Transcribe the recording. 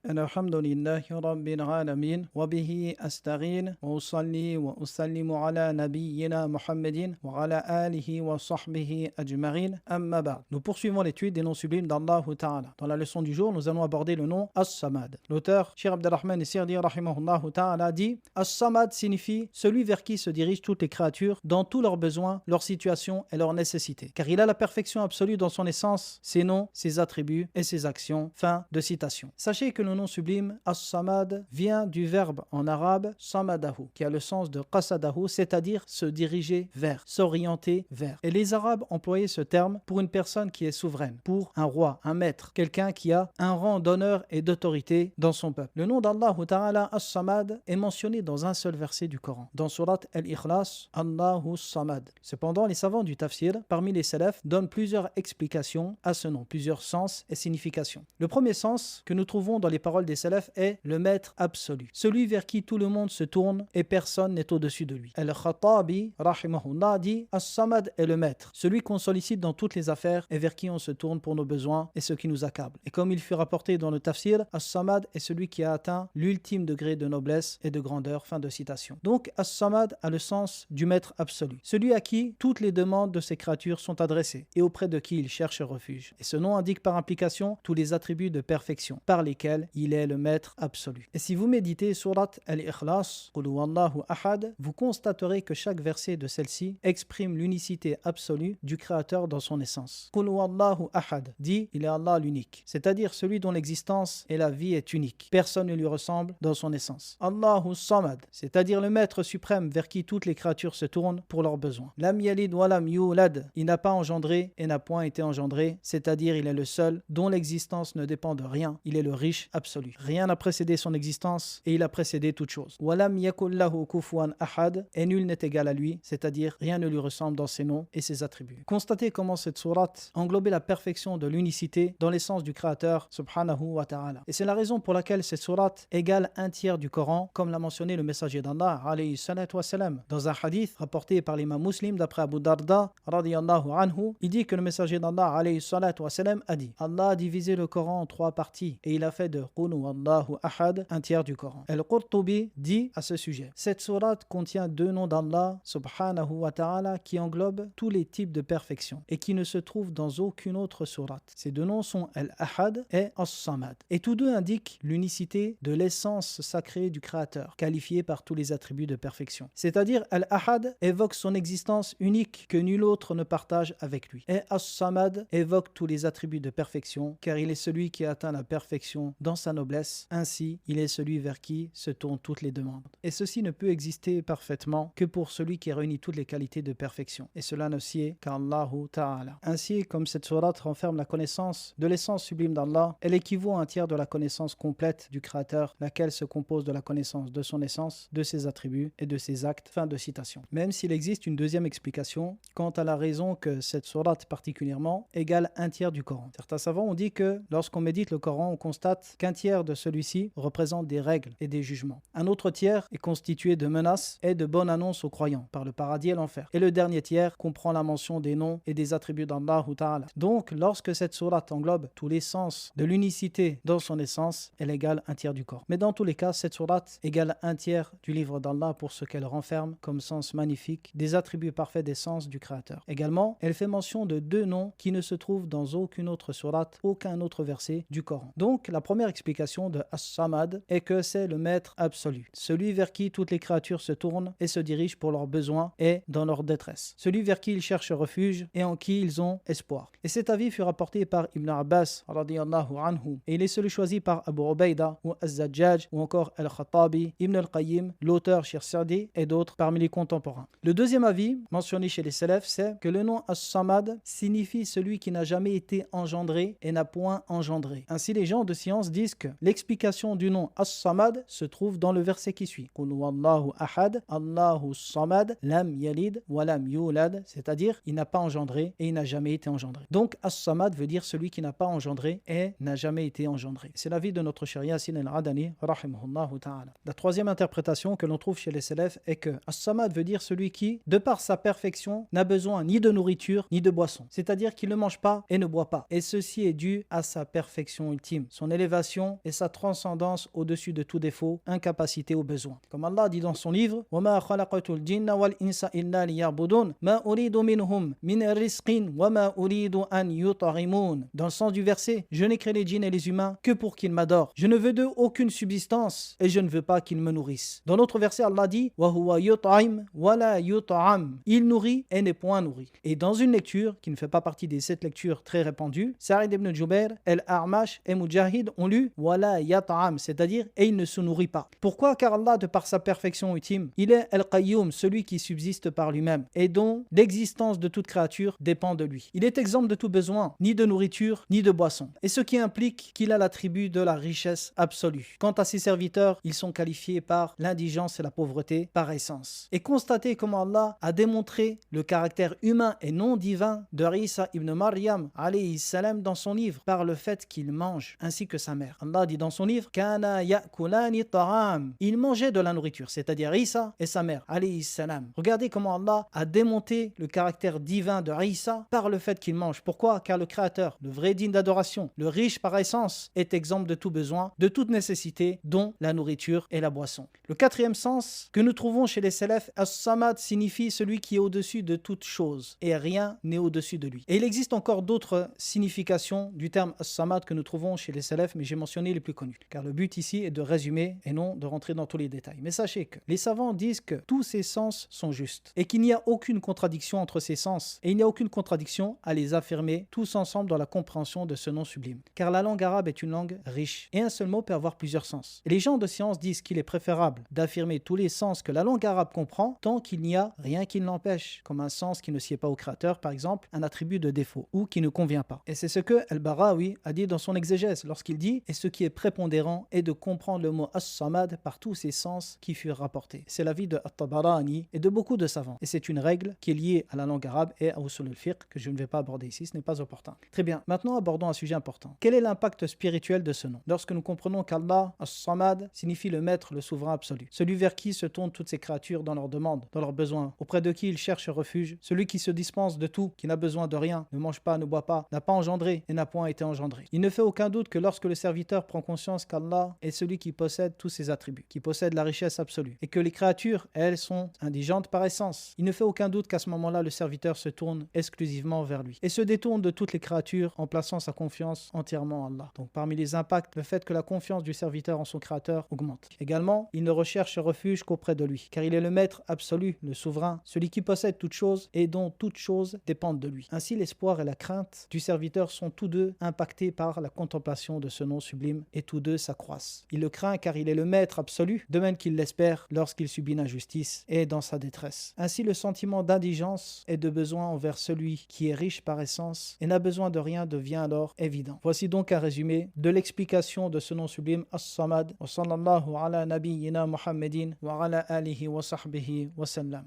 الحمد لله رب العالمين وبه أستعين وأصلي وأسلم على نبينا محمد وعلى آله وصحبه أجمعين أما بعد. Nous poursuivons l'étude des noms sublimes d'Allah Ta'ala. Dans la leçon du jour, nous allons aborder le nom As-Samad. L'auteur, Cheikh Abdelrahman As-Sirdi rahimahullah Ta'ala dit: As-Samad signifie celui vers qui se dirigent toutes les créatures dans tous leurs besoins, leurs situations et leurs nécessités. Car il a la perfection absolue dans son essence, ses noms, ses attributs et ses actions. Fin de citation. Sachez que le nom sublime As-Samad vient du verbe en arabe Samadahu, qui a le sens de Qasadahu, c'est-à-dire se diriger vers, s'orienter vers. Et les Arabes employaient ce terme pour une personne qui est souveraine, pour un roi, un maître, quelqu'un qui a un rang d'honneur et d'autorité dans son peuple. Le nom d'Allah Ta'ala As-Samad est mentionné dans un seul verset du Coran, dans Surat Al-Ikhlas, Allahu Samad. Cependant, les savants du tafsir, parmi les salafs, donnent plusieurs explications à ce nom, plusieurs sens et significations. Le premier sens que nous trouvons dans les paroles des salafs est le maître absolu, celui vers qui tout le monde se tourne et personne n'est au-dessus de lui. Al-Khattabi, rahimahullah, dit: As-Samad est le maître, celui qu'on sollicite dans toutes les affaires et vers qui on se tourne pour nos besoins et ce qui nous accable. Et comme il fut rapporté dans le tafsir, As-Samad est celui qui a atteint l'ultime degré de noblesse et de grandeur. Fin de citation. Donc As-Samad a le sens du maître absolu, celui à qui toutes les demandes de ses créatures sont adressées et auprès de qui il cherche refuge. Et ce nom indique par implication tous les attributs de perfection par lesquels il est le maître absolu. Et si vous méditez Surat Al-Ikhlas, Qul huwallahu ahad, vous constaterez que chaque verset de celle-ci exprime l'unicité absolue du Créateur dans son essence. Qul huwallahu ahad dit: il est Allah l'unique, c'est-à-dire celui dont l'existence et la vie est unique. Personne ne lui ressemble dans son essence. Allahu Samad, c'est-à-dire le maître suprême vers qui toutes les créatures se tournent pour leurs besoins. Lam yalid wa lam yulad, il n'a pas engendré et n'a point été engendré, c'est-à-dire il est le seul dont l'existence ne dépend de rien. Il est le riche absolu. Rien n'a précédé son existence et il a précédé toute chose. Walam yakul lahu kufuwan ahad, et nul n'est égal à lui, c'est-à-dire rien ne lui ressemble dans ses noms et ses attributs. Constatez comment cette sourate englobait la perfection de l'unicité dans l'essence du Créateur subhanahu wa ta'ala. Et c'est la raison pour laquelle cette sourate égale un tiers du Coran, comme l'a mentionné le messager d'Allah alayhi salatu wassalam. Dans un hadith rapporté par l'imam Muslim d'après Abu Darda radiyallahu anhu, il dit que le messager d'Allah alayhi salatu wassalam a dit: Allah a divisé le Coran en 3 parties et il a fait de Qul huwallahu ahad un tiers du Coran. Al-Qurtubi dit à ce sujet: cette sourate contient 2 noms d'Allah subhanahu wa ta'ala qui englobent tous les types de perfection et qui ne se trouvent dans aucune autre sourate. Ces 2 noms sont Al-Ahad et As-Samad. Et tous 2 indiquent l'unicité de l'essence sacrée du Créateur, qualifiée par tous les attributs de perfection. C'est-à-dire, Al-Ahad évoque son existence unique que nul autre ne partage avec lui. Et As-Samad évoque tous les attributs de perfection, car il est celui qui a atteint la perfection dans sa noblesse. Ainsi, il est celui vers qui se tournent toutes les demandes. Et ceci ne peut exister parfaitement que pour celui qui réunit toutes les qualités de perfection. Et cela ne sied qu'à Allahu Ta'ala. Ainsi, comme cette sourate renferme la connaissance de l'essence sublime d'Allah, elle équivaut à un tiers de la connaissance complète du Créateur, laquelle se compose de la connaissance de son essence, de ses attributs et de ses actes. Fin de citation. Même s'il existe une deuxième explication quant à la raison que cette sourate particulièrement égale un tiers du Coran. Certains savants ont dit que lorsqu'on médite le Coran, on constate qu'un tiers de celui-ci représente des règles et des jugements. Un autre tiers est constitué de menaces et de bonnes annonces aux croyants par le paradis et l'enfer. Et le dernier tiers comprend la mention des noms et des attributs d'Allah Ta'ala. Donc, lorsque cette sourate englobe tous les sens de l'unicité dans son essence, elle égale un tiers du Coran. Mais dans tous les cas, cette sourate égale un tiers du livre d'Allah pour ce qu'elle renferme comme sens magnifique des attributs parfaits d'essence du Créateur. Également, elle fait mention de 2 noms qui ne se trouvent dans aucune autre sourate, aucun autre verset du Coran. Donc, la première explication de As-Samad est que c'est le maître absolu, celui vers qui toutes les créatures se tournent et se dirigent pour leurs besoins et dans leur détresse, celui vers qui ils cherchent refuge et en qui ils ont espoir. Et cet avis fut rapporté par Ibn Abbas radiyallahu anhu, et il est celui choisi par Abu Ubaida ou Az-Zajjaj ou encore Al-Khattabi, Ibn al-Qayyim, l'auteur Cheikh Sa'di et d'autres parmi les contemporains. Le deuxième avis mentionné chez les salafs, c'est que le nom As-Samad signifie celui qui n'a jamais été engendré et n'a point engendré. Ainsi, les gens de science disent que l'explication du nom As-Samad se trouve dans le verset qui suit: Qul huwallahu ahad, Allahu Samad, lam yalid wa lam yulad, c'est-à-dire il n'a pas engendré et il n'a jamais été engendré. Donc As-Samad veut dire celui qui n'a pas engendré et n'a jamais été engendré. C'est l'avis de notre Cheikh Yasin al-Adani rahimahullahu ta'ala. La troisième interprétation que l'on trouve chez les salafs est que As-Samad veut dire celui qui, de par sa perfection, n'a besoin ni de nourriture ni de boisson. C'est-à-dire qu'il ne mange pas et ne boit pas. Et ceci est dû à sa perfection ultime, son élévation perfection et sa transcendance au-dessus de tout défaut, incapacité ou besoin. Comme Allah dit dans son livre, وَمَا خَلَقْتُ الْجِنَّ وَالْإِنسَ إِلَّا لِيَعْبُدُونَ مَا أُرِيدُ مِنْهُمْ مِنْ رِزْقٍ وَمَا أُرِيدُ أَنْ يُطْعِمُونَ. Dans le sens du verset, je n'ai créé les djinns et les humains que pour qu'ils m'adorent. Je ne veux d'eux aucune subsistance et je ne veux pas qu'ils me nourrissent. Dans l'autre verset, Allah dit وَهُوَ يُطْعِمْ وَلَا يُطْعَمْ. Il nourrit et n'est point nourri. Et dans une lecture qui ne fait pas partie des 7 lectures très répandues, Sa'id ibn Jubair, El-A'mash et Mujahid ont lu Wala yat'am, c'est-à-dire et il ne se nourrit pas. Pourquoi? Car Allah, de par sa perfection ultime, il est El-Qayyum, celui qui subsiste par lui-même et dont l'existence de toute créature dépend de lui. Il est exempt de tout besoin, ni de nourriture, ni de boisson. Et ce qui implique qu'il a l'attribut de la richesse absolue. Quant à ses serviteurs, ils sont qualifiés par l'indigence et la pauvreté par essence. Et constatez comment Allah a démontré le caractère humain et non divin de Isa ibn Maryam alayhi salam dans son livre par le fait qu'il mange ainsi que sa mère. Allah dit dans son livre Kana ya'kulani ta'am. Il mangeait de la nourriture, c'est-à-dire Isa et sa mère alayhi salam. Regardez comment Allah a démonté le caractère divin de Isa par le fait qu'il mange. Pourquoi? Car le Créateur, le vrai digne d'adoration, le riche par essence, est exempt de tout besoin, de toute nécessité, dont la nourriture et la boisson. Le quatrième sens que nous trouvons chez les Salaf, As-Samad signifie celui qui est au-dessus de toute chose et rien n'est au-dessus de lui. Et il existe encore d'autres significations du terme As-Samad que nous trouvons chez les Salaf, mais j'ai mentionné les plus connus. Car le but ici est de résumer et non de rentrer dans tous les détails. Mais sachez que les savants disent que tous ces sens sont justes et qu'il n'y a aucune contradiction entre ces sens et il n'y a aucune contradiction à les affirmer tous ensemble dans la compréhension de ce nom sublime. Car la langue arabe est une langue riche et un seul mot peut avoir plusieurs sens. Et les gens de science disent qu'il est préférable d'affirmer tous les sens que la langue arabe comprend tant qu'il n'y a rien qui ne l'empêche, comme un sens qui ne sied pas au créateur, par exemple un attribut de défaut ou qui ne convient pas. Et c'est ce que Al-Barawi a dit dans son exégèse lorsqu'il dit « Et ce qui est prépondérant est de comprendre le mot As-Samad par tous ses sens qui furent rapportés. » C'est l'avis de At-Tabarani et de beaucoup de savants. Et c'est une règle qui est liée à la langue arabe et à Usul al-Fiqh que je ne vais pas aborder ici, ce n'est pas opportun. Très bien, maintenant abordons un sujet important. Quel est l'impact spirituel de ce nom? Lorsque nous comprenons qu'Allah, As-Samad, signifie le maître, le souverain absolu, celui vers qui se tournent toutes ces créatures dans leurs demandes, dans leurs besoins, auprès de qui ils cherchent refuge, celui qui se dispense de tout, qui n'a besoin de rien, ne mange pas, ne boit pas, n'a pas engendré et n'a point été engendré. Il ne fait aucun doute que lorsque le serviteur prend conscience qu'Allah est celui qui possède tous ses attributs, qui possède la richesse absolue, et que les créatures, elles, sont indigentes par essence, il ne fait aucun doute qu'à ce moment-là, le serviteur se tourne exclusivement vers lui et se détourne de toutes les créatures en plaçant sa confiance entièrement en Allah. Donc parmi les impacts, le fait que la confiance du serviteur en son créateur augmente. Également, il ne recherche refuge qu'auprès de lui, car il est le maître absolu, le souverain, celui qui possède toutes choses et dont toutes choses dépendent de lui. Ainsi, l'espoir et la crainte du serviteur sont tous deux impactés par la contemplation de ce nom sublime et tous deux s'accroissent. Il le craint car il est le maître absolu, de même qu'il l'espère lorsqu'il subit l'injustice et est dans sa détresse. Ainsi, le sentiment d'indigence et de besoin envers celui qui est riche par essence et n'a besoin de rien devient alors évident. Voici donc un résumé de l'explication de ce nom sublime As-Samad wa sallallahu ala nabiyyina Muhammadin wa ala alihi wa sahbihi wa sallam.